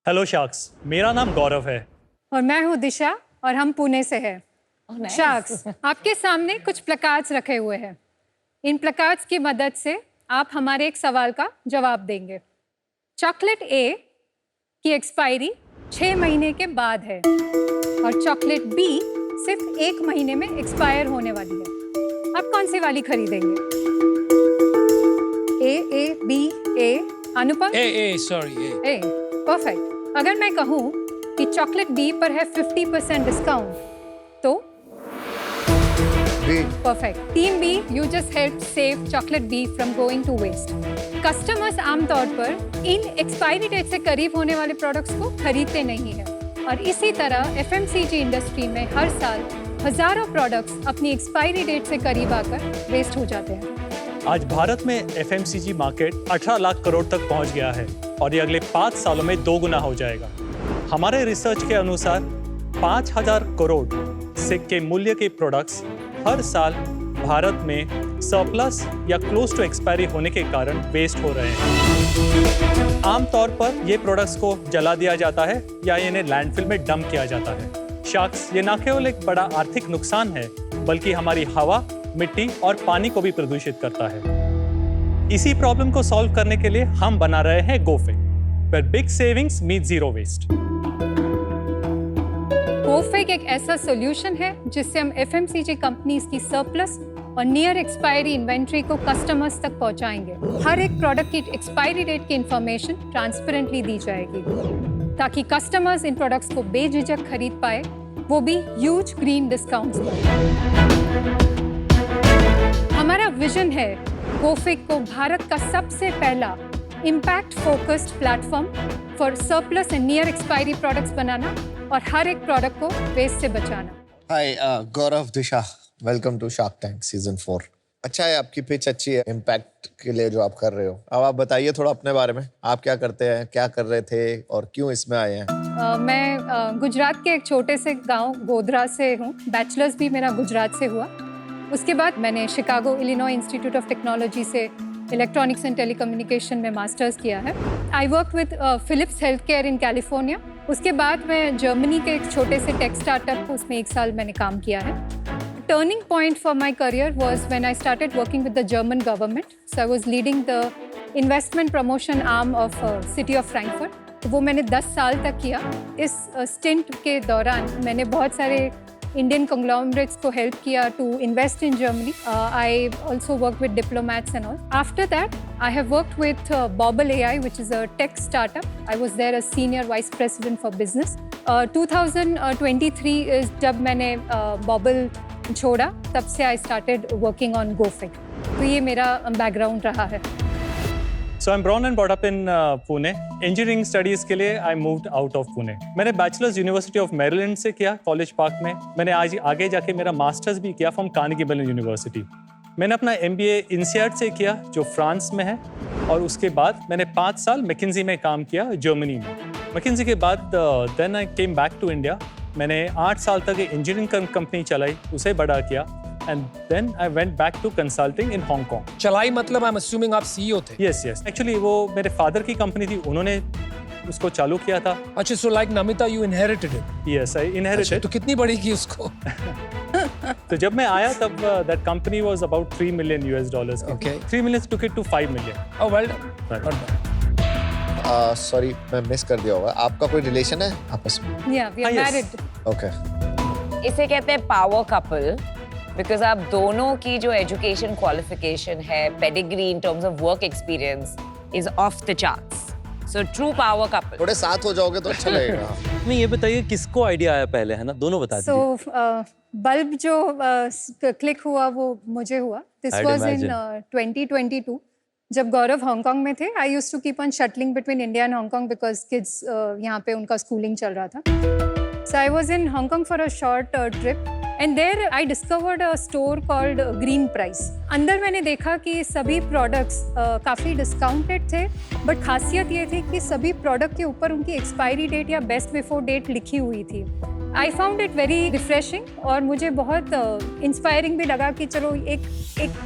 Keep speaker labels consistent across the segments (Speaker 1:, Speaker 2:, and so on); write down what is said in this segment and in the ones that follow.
Speaker 1: Hello sharks, मेरा नाम गौरव है।
Speaker 2: और मैं हूँ दिशा और हम पुणे से हैं।
Speaker 3: nice.
Speaker 2: शार्क्स, आपके सामने कुछ प्लकार्ड्स रखे हुए हैं। इन प्लकार्ड्स की मदद से आप हमारे एक सवाल का जवाब देंगे। चॉकलेट ए की एक्सपायरी 6 महीने के बाद है और चॉकलेट बी सिर्फ 1 महीने में एक्सपायर होने वाली है। आप कौन सी वाली खरीदेंगे? A B A. Anupam? A. Perfect. अगर मैं कहूँ कि चॉकलेट बी पर है 50% डिस्काउंट तो? Perfect. Team B, you just help save chocolate B from going to waste. Customers आमतौर पर इन एक्सपायरी डेट से करीब होने वाले प्रोडक्ट्स को खरीदते नहीं हैं और इसी तरह एफएमसीजी इंडस्ट्री में हर साल हजारों प्रोडक्ट्स अपनी एक्सपायरी डेट से करीब आकर वेस्ट हो जाते हैं।
Speaker 1: आज भारत में एफएमसीजी मार्केट 18 लाख करोड़ तक पहुंच गया है और ये अगले 5 सालों में 2 गुना हो जाएगा। हमारे रिसर्च के अनुसार 5000 करोड़ से के मूल्य के प्रोडक्ट्स हर साल भारत में सरप्लस या क्लोज टू एक्सपायरी होने के कारण वेस्ट हो रहे हैं। आमतौर पर ये प्रोडक्ट्स को जला दिया जाता है या इन्हें लैंडफिल में डंप किया जाता है। शार्क्स, ये न केवल एक बड़ा आर्थिक नुकसान है बल्कि हमारी हवा, मिट्टी और पानी को भी प्रदूषित करता है। इसी प्रॉब्लम को सॉल्व करने के लिए हम बना रहे हैं गोफिक, where big savings meet zero waste।
Speaker 2: गोफिक एक ऐसा सॉल्यूशन है जिससे हम एफएमसीजी कंपनीज की सरप्लस और नियर एक्सपायरी इन्वेंट्री को कस्टमर्स तक पहुंचाएंगे। हर एक प्रोडक्ट की एक्सपायरी डेट की इंफॉर्मेशन ट्रांसपेरेंटली दी जाएगी ताकि कस्टमर्स इन प्रोडक्ट्स को बेझिझक खरीद पाए, वो भी ह्यूज ग्रीन डिस्काउंट्स पर। हमारा विजन है गोफिक को भारत का सबसे पहला impact focused platform for surplus and near expiry products बनाना और हर एक प्रोडक्ट को वेस्ट से बचाना।
Speaker 4: Hi Gaurav, Disha, welcome to Shark Tank season 4। अच्छा है, आपकी पिच अच्छी है इम्पैक्ट के लिए जो आप कर रहे हो। अब आप बताइए थोड़ा अपने बारे में, आप क्या करते हैं, क्या कर रहे थे और क्यों इसमें आए हैं?
Speaker 2: मैं गुजरात के एक छोटे से गांव गोधरा से हूँ। बैचलर्स भी मेरा गुजरात से हुआ। उसके बाद मैंने Chicago Illinois institute of technology से इलेक्ट्रॉनिक्स एंड टेलीकम्युनिकेशन में मास्टर्स किया है। I work with Philips health care in California. उसके बाद मैं जर्मनी के एक छोटे से टेक स्टार्टअप, उसमें 1 साल मैंने काम किया है। Turning point for my career was when I started working with the German government. So I was leading the investment promotion arm of city of Frankfurt. वो मैंने 10 साल तक किया। इस स्टिंट के दौरान मैंने बहुत सारे Indian conglomerates को help किया to invest in Germany. I also worked with diplomats and all. After that, I have worked with Bobble AI, which is a tech startup. I was there as senior vice president for business. 2023 is जब मैंने Bobble छोड़ा, तब से I started working on GoFig. तो ये मेरा background रहा है।
Speaker 1: So I'm born and brought up in Pune. Engineering studies के लिए I moved out of Pune. मैंने बैचलर्स यूनिवर्सिटी ऑफ मैरीलैंड से किया, कॉलेज पार्क में। मैंने आज आगे जाके मेरा मास्टर्स भी किया फ्रॉम कार्नेगी मेलन यूनिवर्सिटी। मैंने अपना MBA INSEAD से किया जो फ्रांस में है और उसके बाद मैंने 5 साल मैकिन्जी में काम किया जर्मनी में। मैकिन्जी के बाद then I came back to India. मैंने 8 साल तक इंजीनियरिंग कंपनी चलाई, उसे बड़ा किया and then I went back to consulting in Hong Kong.
Speaker 5: चलाई मतलब I'm assuming आप CEO थे?
Speaker 1: Yes. Actually वो मेरे फादर की कंपनी थी, उन्होंने उसको चालू किया था।
Speaker 5: अच्छा, so like Namita you inherited it?
Speaker 1: Yes, I inherited.
Speaker 5: अच्छा, तो कितनी बड़ी की उसको?
Speaker 1: तो जब मैं आया तब that company was about $3 million की।
Speaker 5: Okay.
Speaker 1: 3 million took it to 5 million.
Speaker 5: Oh well done.
Speaker 1: Right.
Speaker 5: Not bad.
Speaker 4: Sorry, मैं मिस कर दिया होगा। आपका कोई रिलेशन है आपस में?
Speaker 2: Yeah, we are
Speaker 1: yes.
Speaker 2: married.
Speaker 4: Okay.
Speaker 3: इसे कहते हैं पावर कपल बिकॉज आप दोनों की जो एजुकेशन क्वालिफिकेशन है, pedigree in terms of work experience is of the charts. So true power couple.
Speaker 4: थोड़े साथ हो जाओगे तो अच्छा लगेगा।
Speaker 6: नहीं, ये बताइए किसको आइडिया आया पहले, है ना? दोनों बता दीजिए।
Speaker 2: So बल्ब जो क्लिक हुआ वो मुझे हुआ। This
Speaker 6: I'd
Speaker 2: was in
Speaker 6: imagine.
Speaker 2: 2022 जब गौरव हांगकांग में थे। I used to keep on shuttling between India and Hong Kong because kids यहाँ पे उनका स्कूलिंग चल रहा था। So I was in Hong Kong for a short trip and there I discovered a store called Green Price. अंदर मैंने देखा कि सभी प्रोडक्ट्स काफ़ी डिस्काउंटेड थे, बट खासियत ये थी कि सभी प्रोडक्ट के ऊपर उनकी एक्सपायरी डेट या बेस्ट बिफोर डेट लिखी हुई थी। I found it very refreshing और मुझे बहुत इंस्पायरिंग भी लगा कि चलो एक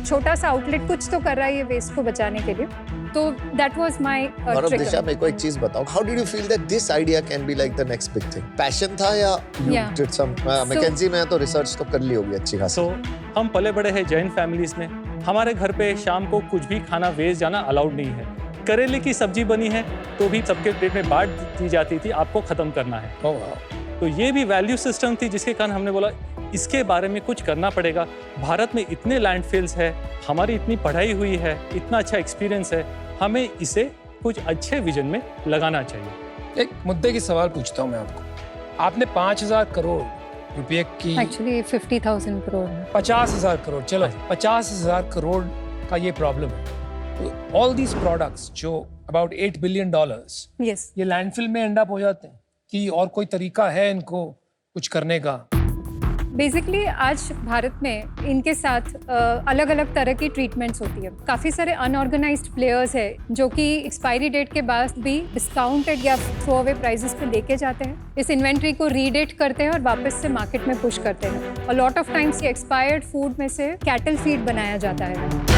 Speaker 2: छोटा सा आउटलेट कुछ तो कर रहा है ये वेस्ट को बचाने के लिए, तो दैट वाज माय
Speaker 4: और अब दिशा मेरे को एक चीज बताओ, how did you feel that this idea can be like the next big thing? Passion था या you
Speaker 2: Yeah.
Speaker 4: Did some McKinsey में तो रिसर्च तो कर ली होगी अच्छी खासी?
Speaker 1: सो हम पले बड़े हैं जैन फैमिलीज में। हमारे घर पे शाम को कुछ भी खाना वेस्ट जाना अलाउड नहीं है। करेले की सब्जी बनी है तो भी सबके प्लेट में बांट दी जाती थी, आपको खत्म करना है।
Speaker 5: Oh wow.
Speaker 1: तो ये भी वैल्यू सिस्टम थी जिसके कारण हमने बोला इसके बारे में कुछ करना पड़ेगा। भारत में इतने लैंडफिल्स है, हमारी इतनी पढ़ाई हुई है, इतना अच्छा एक्सपीरियंस है, हमें इसे कुछ अच्छे विजन में लगाना चाहिए।
Speaker 5: एक मुद्दे की सवाल पूछता हूँ मैं आपको। आपने 5,000 करोड़ रुपए की
Speaker 2: एक्चुअली 50,000 करोड़
Speaker 5: 50,000 करोड़, चलो 50,000 करोड़ का ये प्रॉब्लम है, तो ऑल दीज प्रोडक्ट्स जो अबाउट $8 बिलियन
Speaker 2: यस
Speaker 5: ये लैंडफिल में एंड अप हो जाते हैं कि और कोई तरीका है इनको कुछ करने का?
Speaker 2: बेसिकली आज भारत में इनके साथ अलग अलग तरह की ट्रीटमेंट्स होती है। काफ़ी सारे अनऑर्गेनाइज्ड प्लेयर्स हैं जो कि एक्सपायरी डेट के बाद भी डिस्काउंटेड या थ्रो अवे प्राइसेस पे लेके जाते हैं, इस इन्वेंट्री को रीडेट करते हैं और वापस से मार्केट में पुश करते हैं। और लॉट ऑफ टाइम्स ये एक्सपायर्ड फूड में से कैटल फीड बनाया जाता है।